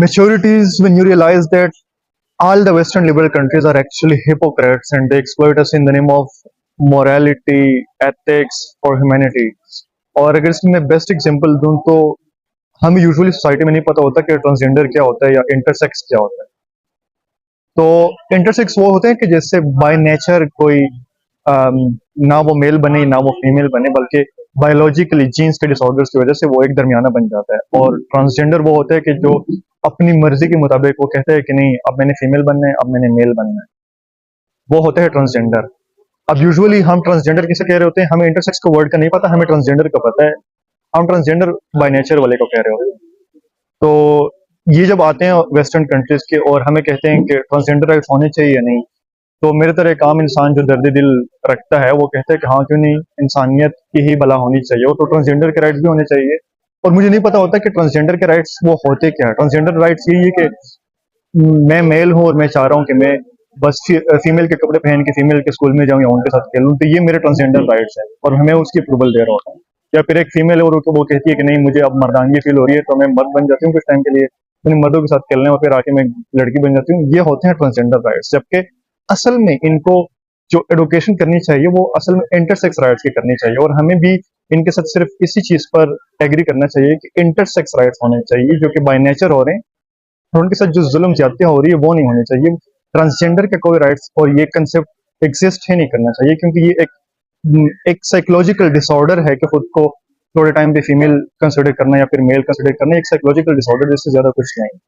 Maturities when you realize that all the Western liberal countries are actually hypocrites and they exploit us in the name of morality, ethics और humanity. और अगर इसमें मैं best example दूं तो हमें usually society में नहीं पता होता कि ट्रांसजेंडर क्या होता है या इंटरसेक्स क्या होता है। तो इंटरसेक्स वो होते हैं कि जैसे बाय नेचर कोई अम, ना वो मेल बने ना वो फीमेल बने, बल्कि बायोलॉजिकली जीन्स के डिसऑर्डर्स की वजह से वो एक दरमियाना बन जाता है। और ट्रांसजेंडर वो होता है कि जो अपनी मर्जी के मुताबिक वो कहते हैं कि नहीं अब मैंने फीमेल बनना है, अब मैंने मेल बनना है, वो होता है ट्रांसजेंडर। अब यूजुअली हम ट्रांसजेंडर किसे कह रहे होते हैं, हमें इंटरसेक्स को वर्ड का नहीं पता, हमें ट्रांसजेंडर का पता है। हम ट्रांसजेंडर बाय नेचर वाले को कह रहे होते हैं। तो ये जब आते हैं वेस्टर्न कंट्रीज के और हमें कहते हैं कि ट्रांसजेंडर राइट्स होने चाहिए या नहीं, तो मेरे तरह एक आम इंसान जो दर्द दिल रखता है वो कहता है कि हाँ क्यों नहीं, इंसानियत की ही भला होनी चाहिए, और तो ट्रांसजेंडर के राइट्स भी होने चाहिए। और मुझे नहीं पता होता कि ट्रांसजेंडर के राइट्स वो होते क्या है। ट्रांसजेंडर राइट्स यही है कि मैं मेल हूँ और मैं चाह रहा हूँ कि मैं बस फीमेल के कपड़े पहन के फीमेल के स्कूल में जाऊँ या उनके साथ खेलूँ, तो ये मेरे ट्रांसजेंडर राइट्स है और मैं उसकी अप्रूवल दे रहा होता हूँ। या फिर एक फीमेल है और वो कहती है कि नहीं मुझे अब मर्दानगी फील हो रही है, तो मैं मर्द बन जाती हूँ कुछ टाइम के लिए, मैंने मर्दों के साथ खेलने और फिर आके मैं लड़की बन जाती हूँ। ये होते हैं ट्रांसजेंडर राइट्स, जबकि असल में इनको जो एडुकेशन करनी चाहिए वो असल में इंटरसेक्स राइट्स की करनी चाहिए। और हमें भी इनके साथ सिर्फ इसी चीज पर एग्री करना चाहिए कि इंटरसेक्स राइट्स होने चाहिए जो कि बाय नेचर हो रहे हैं, और उनके साथ जो जुल्म ज्यादतियां हो रही है वो नहीं होनी चाहिए। ट्रांसजेंडर के कोई राइट्स और ये कंसेप्ट एग्जिस्ट ही नहीं करना चाहिए, क्योंकि ये एक साइकोलॉजिकल डिसऑर्डर है कि खुद को थोड़े टाइम पे फीमेल कंसिडर करना या फिर मेल कंसिडर करना, एक साइकोलॉजिकल डिसऑर्डर जिससे ज्यादा कुछ नहीं।